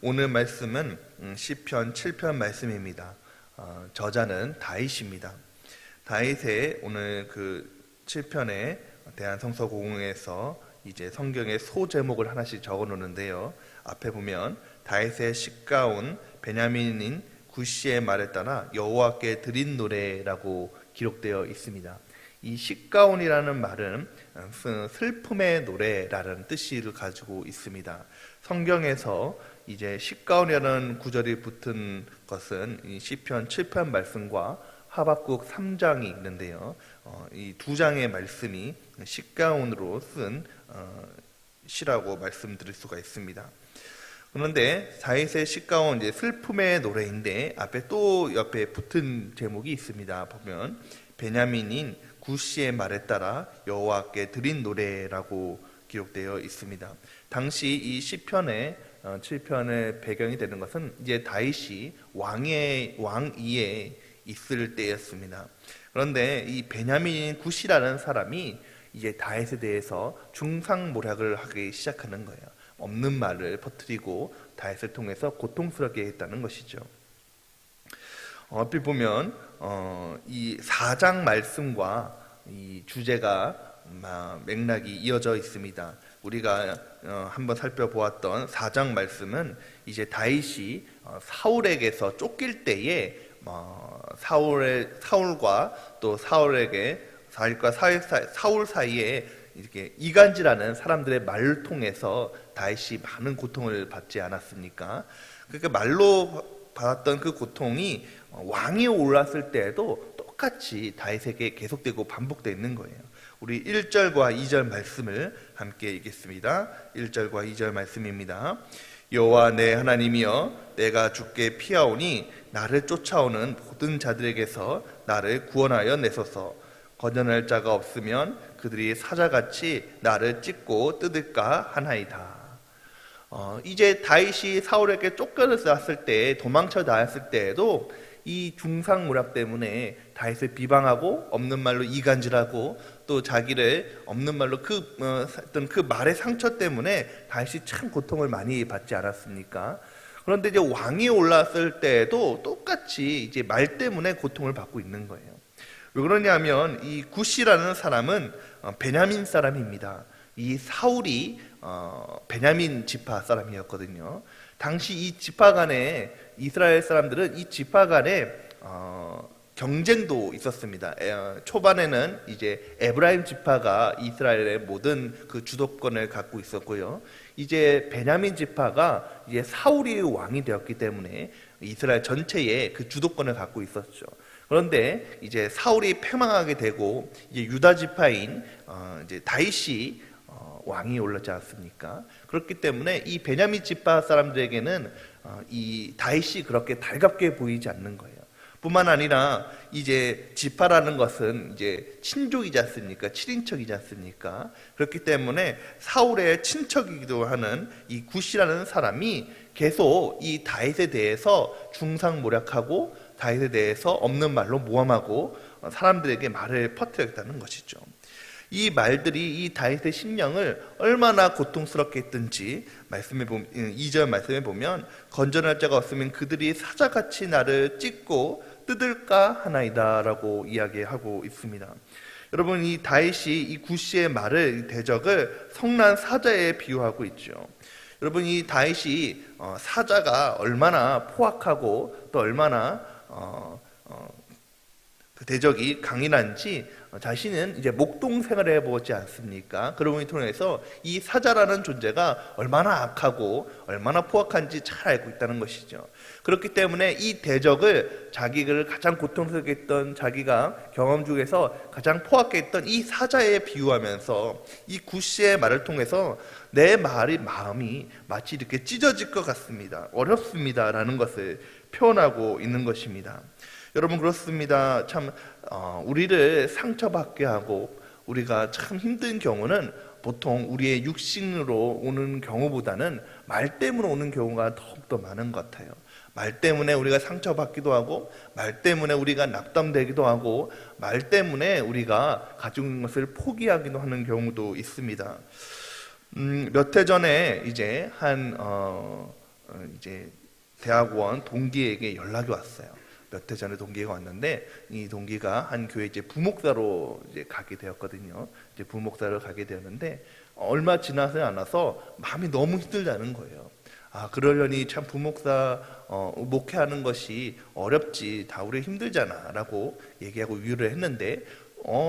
오늘 말씀은 시편 7편 말씀입니다. 저자는 다윗입니다. 다윗의 오늘 그 7편에 대한 성서공회에서 이제 성경의 소제목을 하나씩 적어 놓는데요. 앞에 보면 다윗의 시가온 베냐민인 구시의 말에 따라 여호와께 드린 노래라고 기록되어 있습니다. 이 시가온이라는 말은 슬픔의 노래라는 뜻을 가지고 있습니다. 성경에서 이제 시가온이라는 구절이 붙은 것은 이 시편 7편 말씀과 하박국 3장이 있는데요. 이 두 장의 말씀이 시가온으로 쓴 시라고 말씀드릴 수가 있습니다. 그런데 다윗의 시가온 이제 슬픔의 노래인데 앞에 또 옆에 붙은 제목이 있습니다. 보면 베냐민인 구시의 말에 따라 여호와께 드린 노래라고 기록되어 있습니다. 당시 이 시편의 7편의 배경이 되는 것은 이제 다윗이 왕위에 있을 때였습니다. 그런데 이 베냐민 구시라는 사람이 이제 다윗에 대해서 중상모략을 하기 시작하는 거예요. 없는 말을 퍼뜨리고 다윗을 통해서 고통스럽게 했다는 것이죠. 얼핏 보면 이 4장 말씀과 이 주제가 맥락이 이어져 있습니다. 우리가 한번 살펴보았던 4장 말씀은 이제 다윗이 사울에게서 쫓길 때에 사울과 또 사울 사이에 이렇게 이간질하는 사람들의 말을 통해서 다윗이 많은 고통을 받지 않았습니까? 그러니까 말로 받았던 그 고통이 왕이 올랐을 때에도 똑같이 다윗에게 계속되고 반복되어 있는 거예요. 우리 1절과 2절 말씀을 함께 읽겠습니다. 1절과 2절 말씀입니다. 여호와 내 하나님이여, 내가 주께 피하오니 나를 쫓아오는 모든 자들에게서 나를 구원하여 내소서. 건전할 자가 없으면 그들이 사자같이 나를 찢고 뜯을까 하나이다. 이제 다윗이 사울에게 쫓겨났을 때, 도망쳐 나왔을 때에도 이 중상모략 때문에 다윗을 비방하고 없는 말로 이간질하고 또 자기를 없는 말로 그 말의 상처 때문에 다윗이 참 고통을 많이 받지 않았습니까? 그런데 이제 왕이 올랐을 때에도 똑같이 이제 말 때문에 고통을 받고 있는 거예요. 왜 그러냐면 이 구시라는 사람은 베냐민 사람입니다. 이 사울이 베냐민 지파 사람이었거든요. 당시 이 지파 간에 이스라엘 사람들은 이 지파 간에 경쟁도 있었습니다. 초반에는 이제 에브라임 지파가 이스라엘의 모든 그 주도권을 갖고 있었고요. 이제 베냐민 지파가 이제 사울이 왕이 되었기 때문에 이스라엘 전체에 그 주도권을 갖고 있었죠. 그런데 이제 사울이 패망하게 되고 이제 유다 지파인 이제 다윗이 왕이 올랐지 않습니까? 그렇기 때문에 이 베냐민 지파 사람들에게는 이 다윗이 그렇게 달갑게 보이지 않는 거예요. 뿐만 아니라 이제 지파라는 것은 이제 친족이지 않습니까? 친인척이지 않습니까? 그렇기 때문에 사울의 친척이기도 하는 이 구시라는 사람이 계속 이 다윗에 대해서 중상모략하고 다윗에 대해서 없는 말로 모함하고 사람들에게 말을 퍼뜨렸다는 것이죠. 이 말들이 이 다윗의 심령을 얼마나 고통스럽게 했든지 2절 말씀에 보면 건전할 자가 없으면 그들이 사자같이 나를 찢고 뜯을까 하나이다 라고 이야기하고 있습니다. 여러분, 이 다윗이 이 구시의 말을, 대적을 성난 사자에 비유하고 있죠. 여러분, 이 다윗이 사자가 얼마나 포악하고 또 얼마나 그 대적이 강인한지 자신은 이제 목동 생활을 해보지 않습니까? 그러므로 통해서 이 사자라는 존재가 얼마나 악하고 얼마나 포악한지 잘 알고 있다는 것이죠. 그렇기 때문에 이 대적을 자기를 가장 고통스럽게 했던, 자기가 경험 중에서 가장 포악하게 했던 이 사자에 비유하면서 이 구시의 말을 통해서 내 마음이 마치 이렇게 찢어질 것 같습니다. 어렵습니다 라는 것을 표현하고 있는 것입니다. 여러분, 그렇습니다. 참 우리를 상처받게 하고 우리가 참 힘든 경우는 보통 우리의 육신으로 오는 경우보다는 말 때문에 오는 경우가 더욱더 많은 것 같아요. 말 때문에 우리가 상처받기도 하고, 말 때문에 우리가 낙담되기도 하고, 말 때문에 우리가 가지고 있는 것을 포기하기도 하는 경우도 있습니다. 몇 해 전에 이제 한 이제 대학원 동기에게 연락이 왔어요. 몇 해 전에 동기가 왔는데 이 동기가 한 교회 이제 부목사로 이제 가게 되었거든요. 이제 부목사를 가게 되었는데 얼마 지나지 않아서 마음이 너무 힘들다는 거예요. 그러려니 참 부목사 목회하는 것이 어렵지, 다 우리 힘들잖아라고 얘기하고 위로를 했는데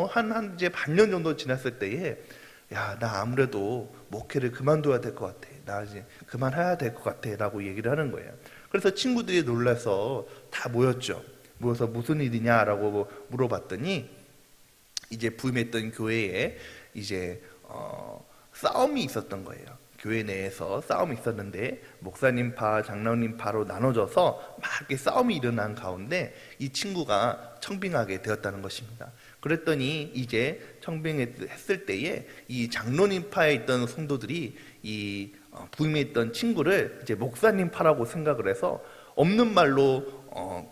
한 이제 반년 정도 지났을 때에 야, 나 아무래도 목회를 그만둬야 될 것 같아. 나 이제 그만해야 될 것 같아라고 얘기를 하는 거예요. 그래서 친구들이 놀라서 다 모였죠. 모여서 무슨 일이냐라고 물어봤더니 이제 부임했던 교회에 이제 싸움이 있었던 거예요. 교회 내에서 싸움이 있었는데 목사님 파, 장로님 파로 나눠져서 막 이렇게 싸움이 일어난 가운데 이 친구가 청빙하게 되었다는 것입니다. 그랬더니 이제 청빙했을 때에 이 장로님 파에 있던 성도들이 이 부임에 있던 친구를 이제 목사님 파라고 생각을 해서 없는 말로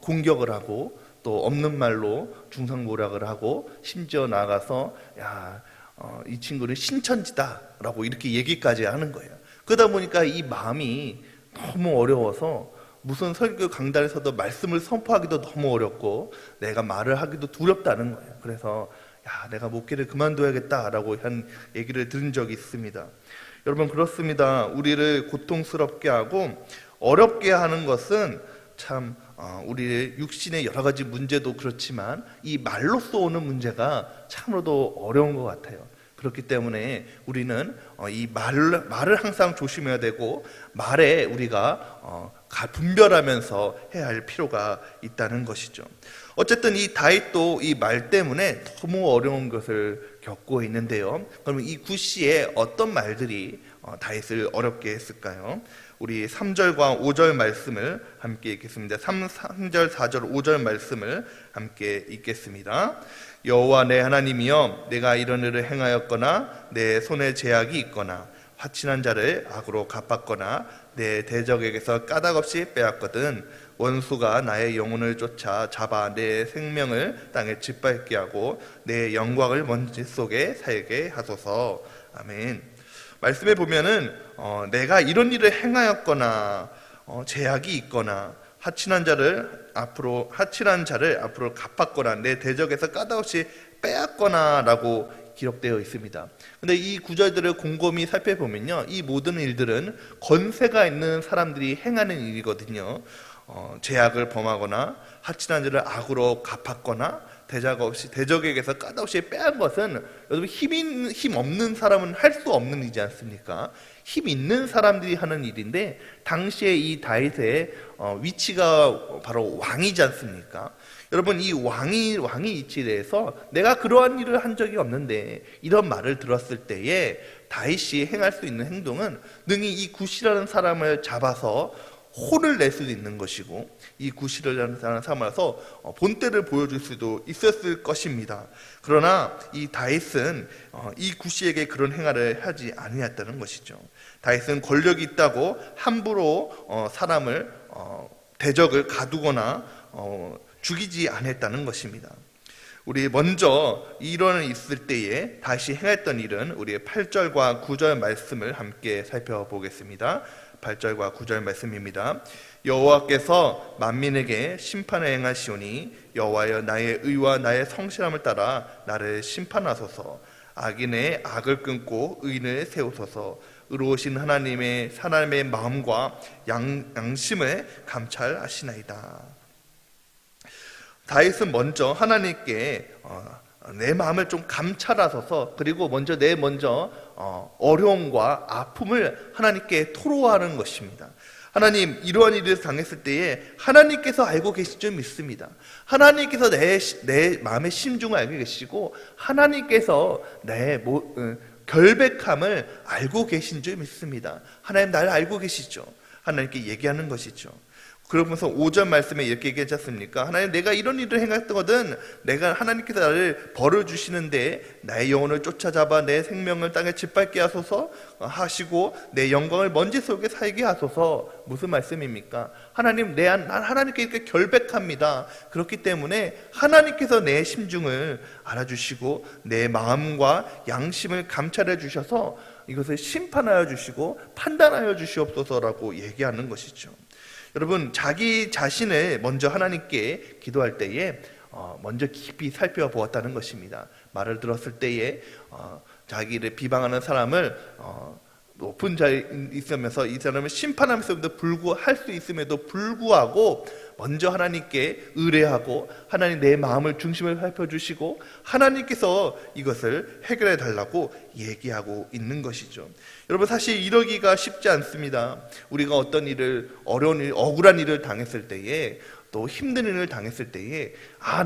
공격을 하고 또 없는 말로 중상모략을 하고 심지어 나가서 이 친구를 신천지다라고 이렇게 얘기까지 하는 거예요. 그러다 보니까 이 마음이 너무 어려워서 무슨 설교 강단에서도 말씀을 선포하기도 너무 어렵고 내가 말을 하기도 두렵다는 거예요. 그래서 내가 목회를 그만둬야겠다라고 한 얘기를 들은 적이 있습니다. 여러분, 그렇습니다. 우리를 고통스럽게 하고 어렵게 하는 것은 참 우리의 육신의 여러 가지 문제도 그렇지만 이 말로써 오는 문제가 참으로도 어려운 것 같아요. 그렇기 때문에 우리는 이 말을 항상 조심해야 되고 말에 우리가 분별하면서 해야 할 필요가 있다는 것이죠. 어쨌든 이 다윗도 이 말 때문에 너무 어려운 것을 겪고 있는데요. 그러면 이 구시에 어떤 말들이 다윗을 어렵게 했을까요? 우리 3절과 5절 말씀을 함께 읽겠습니다. 3절, 4절, 5절 말씀을 함께 읽겠습니다. 여호와 내 하나님이여, 내가 이런 일을 행하였거나 내 손에 제약이 있거나 화친한 자를 악으로 갚았거나 내 대적에게서 까닭없이 빼앗거든 원수가 나의 영혼을 쫓아 잡아 내 생명을 땅에 짓밟게 하고 내 영광을 먼지 속에 살게 하소서. 아멘. 말씀에 보면은 내가 이런 일을 행하였거나 제약이 있거나 하친한 자를 앞으로 갚았거나 내 대적에서 까닭없이 빼앗거나라고 기록되어 있습니다. 근데 이 구절들을 곰곰이 살펴보면요, 이 모든 일들은 권세가 있는 사람들이 행하는 일이거든요. 제약을 범하거나 하친한 자를 악으로 갚았거나 대적에게서 까닭없이 빼앗은 것은 여러분 힘 없는 사람은 할 수 없는 일이지 않습니까? 힘 있는 사람들이 하는 일인데 당시에 이 다윗의 위치가 바로 왕이지 않습니까? 여러분, 이 왕이 위치에 대해서 내가 그러한 일을 한 적이 없는데 이런 말을 들었을 때에 다윗이 행할 수 있는 행동은 능히 이 굿이라는 사람을 잡아서 혼을 낼 수도 있는 것이고 이 굿이라는 사람으로서 본때를 보여줄 수도 있었을 것입니다. 그러나 이 다윗은 이 굿이에게 그런 행위를 하지 아니했다는 것이죠. 다윗은 권력이 있다고 함부로 사람을 대적을 가두거나 죽이지 않았다는 것입니다. 우리 먼저 이런 있을 때에 다시 행했던 일은 우리의 8절과 9절 말씀을 함께 살펴보겠습니다. 8절과 9절 말씀입니다. 여호와께서 만민에게 심판을 행하시오니 여호와여, 나의 의와 나의 성실함을 따라 나를 심판하소서. 악인의 악을 끊고 의인을 세우소서. 의로우신 하나님의 사람의 마음과 양심을 감찰하시나이다. 다윗은 먼저 하나님께 내 마음을 좀 감찰하소서, 그리고 먼저 어려움과 아픔을 하나님께 토로하는 것입니다. 하나님, 이러한 일을 당했을 때에 하나님께서 알고 계실 줄 믿습니다. 하나님께서 내 마음의 심중을 알고 계시고 하나님께서 내 결백함을 알고 계신 줄 믿습니다. 하나님, 나를 알고 계시죠. 하나님께 얘기하는 것이죠. 그러면서 5절 말씀에 이렇게 얘기하지 않습니까? 하나님, 내가 이런 일을 행했거든 내가 하나님께서 나를 벌을 주시는데 나의 영혼을 쫓아잡아 내 생명을 땅에 짓밟게 하소서 하시고 내 영광을 먼지 속에 살게 하소서. 무슨 말씀입니까? 하나님, 난 하나님께 이렇게 결백합니다. 그렇기 때문에 하나님께서 내 심중을 알아주시고 내 마음과 양심을 감찰해 주셔서 이것을 심판하여 주시고 판단하여 주시옵소서라고 얘기하는 것이죠. 여러분, 자기 자신을 먼저 하나님께 기도할 때에 먼저 깊이 살펴보았다는 것입니다. 말을 들었을 때에 자기를 비방하는 사람을 높은 자리에 있으면서 이 사람을 심판하면서도 할 수 있음에도 불구하고 먼저 하나님께 의뢰하고 하나님 내 마음을 중심을 살펴주시고 하나님께서 이것을 해결해 달라고 얘기하고 있는 것이죠. 여러분, 사실 이러기가 쉽지 않습니다. 우리가 어떤 일을, 어려운 일, 억울한 일을 당했을 때에, 또 힘든 일을 당했을 때에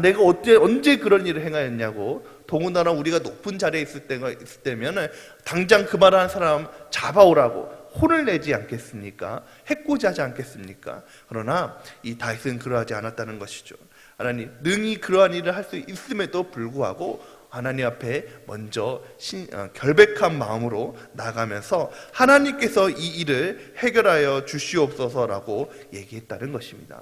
내가 언제 그런 일을 행하였냐고, 더군다나 우리가 높은 자리에 있을 때면 당장 그 말하는 사람 잡아오라고 혼을 내지 않겠습니까? 해코지하지 않겠습니까? 그러나 이 다윗은 그러하지 않았다는 것이죠. 하나님, 능히 그러한 일을 할 수 있음에도 불구하고 하나님 앞에 먼저 결백한 마음으로 나가면서 하나님께서 이 일을 해결하여 주시옵소서라고 얘기했다는 것입니다.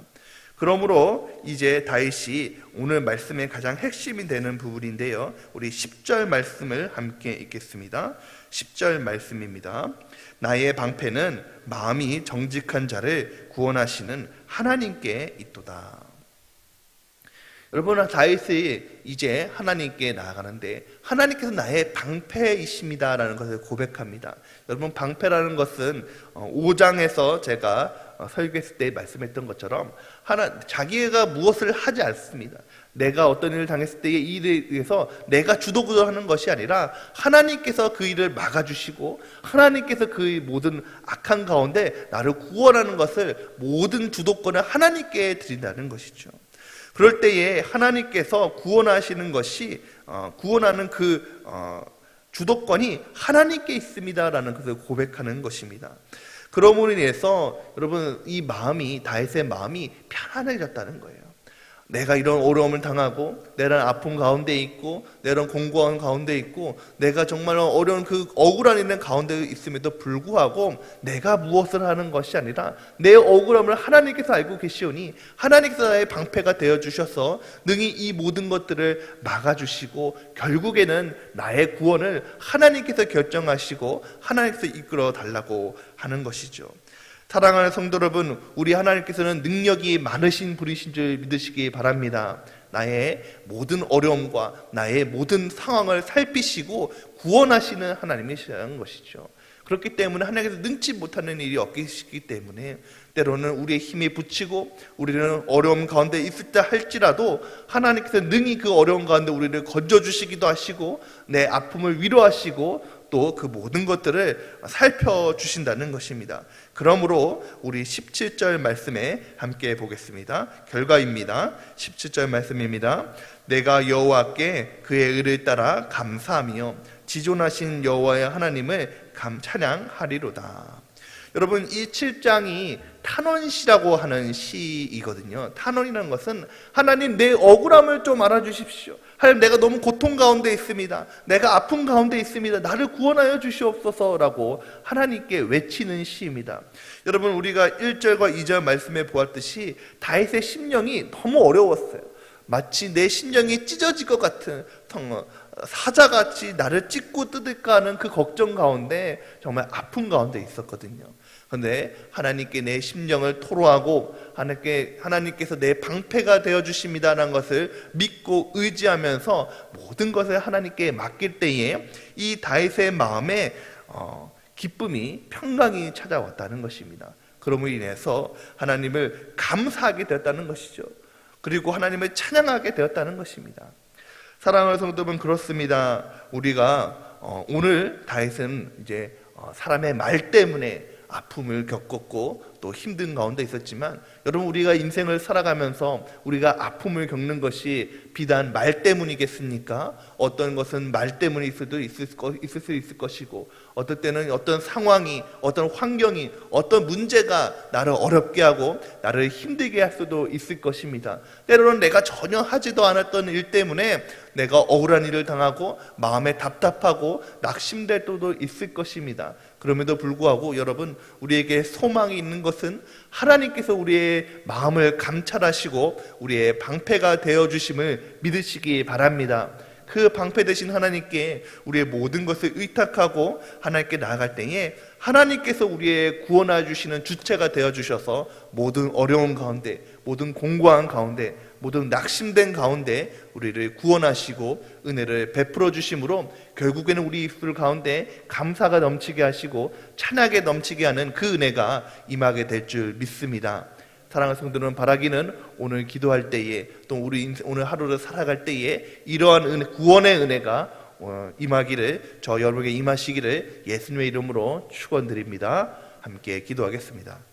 그러므로 이제 다윗이 오늘 말씀의 가장 핵심이 되는 부분인데요, 우리 10절 말씀을 함께 읽겠습니다. 10절 말씀입니다. 나의 방패는 마음이 정직한 자를 구원하시는 하나님께 있도다. 여러분, 다윗이 이제 하나님께 나아가는데 하나님께서 나의 방패이십니다라는 것을 고백합니다. 여러분, 방패라는 것은 5장에서 제가 설교했을 때 말씀했던 것처럼 자기가 무엇을 하지 않습니다. 내가 어떤 일을 당했을 때의 일에 의해서 내가 주도하는 것이 아니라 하나님께서 그 일을 막아주시고 하나님께서 그 모든 악한 가운데 나를 구원하는 것을 모든 주도권을 하나님께 드린다는 것이죠. 그럴 때에 하나님께서 구원하시는 것이 구원하는 그 주도권이 하나님께 있습니다라는 것을 고백하는 것입니다. 그러므로 인해서 여러분, 이 마음이, 다윗의 마음이 편안해졌다는 거예요. 내가 이런 어려움을 당하고 내가 이런 아픔 가운데 있고 내가 이런 공고한 가운데 있고 내가 정말 어려운 그 억울한 일은 가운데 있음에도 불구하고 내가 무엇을 하는 것이 아니라 내 억울함을 하나님께서 알고 계시오니 하나님께서 나의 방패가 되어주셔서 능히 이 모든 것들을 막아주시고 결국에는 나의 구원을 하나님께서 결정하시고 하나님께서 이끌어 달라고 하는 것이죠. 사랑하는 성도 여러분, 우리 하나님께서는 능력이 많으신 분이신 줄 믿으시기 바랍니다. 나의 모든 어려움과 나의 모든 상황을 살피시고 구원하시는 하나님이시라는 것이죠. 그렇기 때문에 하나님께서 능치 못하는 일이 없기 때문에 때로는 우리의 힘이 붙이고 우리는 어려움 가운데 있을 때 할지라도 하나님께서 능히 그 어려움 가운데 우리를 건져주시기도 하시고 내 아픔을 위로하시고 또 그 모든 것들을 살펴주신다는 것입니다. 그러므로 우리 17절 말씀에 함께 보겠습니다. 결과입니다. 17절 말씀입니다. 내가 여호와께 그의 의를 따라 감사하며 지존하신 여호와의 하나님을 찬양하리로다. 여러분, 이 7장이 탄원시라고 하는 시이거든요. 탄원이라는 것은 하나님, 내 억울함을 좀 알아주십시오. 하나님, 내가 너무 고통 가운데 있습니다. 내가 아픔 가운데 있습니다. 나를 구원하여 주시옵소서라고 하나님께 외치는 시입니다. 여러분, 우리가 1절과 2절 말씀에 보았듯이 다윗의 심령이 너무 어려웠어요. 마치 내 심령이 찢어질 것 같은 사자같이 나를 찢고 뜯을까 하는 그 걱정 가운데 정말 아픔 가운데 있었거든요. 그런데 하나님께 내 심령을 토로하고 하나님께서 내 방패가 되어주십니다라는 것을 믿고 의지하면서 모든 것을 하나님께 맡길 때에 이 다윗의 마음에 기쁨이, 평강이 찾아왔다는 것입니다. 그러므로 인해서 하나님을 감사하게 되었다는 것이죠. 그리고 하나님을 찬양하게 되었다는 것입니다. 사랑하는 성도분, 그렇습니다. 우리가 오늘 다윗은 이제 사람의 말 때문에 아픔을 겪었고 또 힘든 가운데 있었지만, 여러분, 우리가 인생을 살아가면서 우리가 아픔을 겪는 것이 비단 말 때문이겠습니까? 어떤 것은 말 때문에 있을 수 있을 것이고, 어떨 때는 어떤 상황이, 어떤 환경이, 어떤 문제가 나를 어렵게 하고 나를 힘들게 할 수도 있을 것입니다. 때로는 내가 전혀 하지도 않았던 일 때문에 내가 억울한 일을 당하고 마음에 답답하고 낙심될 때도 있을 것입니다. 그럼에도 불구하고 여러분, 우리에게 소망이 있는 것은 하나님께서 우리의 마음을 감찰하시고 우리의 방패가 되어주심을 믿으시기 바랍니다. 그 방패 되신 하나님께 우리의 모든 것을 의탁하고 하나님께 나아갈 때에 하나님께서 우리의 구원해 주시는 주체가 되어 주셔서 모든 어려운 가운데, 모든 공고한 가운데, 모든 낙심된 가운데 우리를 구원하시고 은혜를 베풀어 주심으로 결국에는 우리 입술 가운데 감사가 넘치게 하시고 찬양에 넘치게 하는 그 은혜가 임하게 될 줄 믿습니다. 사랑하는 성도는 바라기는 오늘 기도할 때에 또 우리 오늘 하루를 살아갈 때에 이러한 구원의 은혜가 임하기를, 저 여러분에게 임하시기를 예수님의 이름으로 축원드립니다. 함께 기도하겠습니다.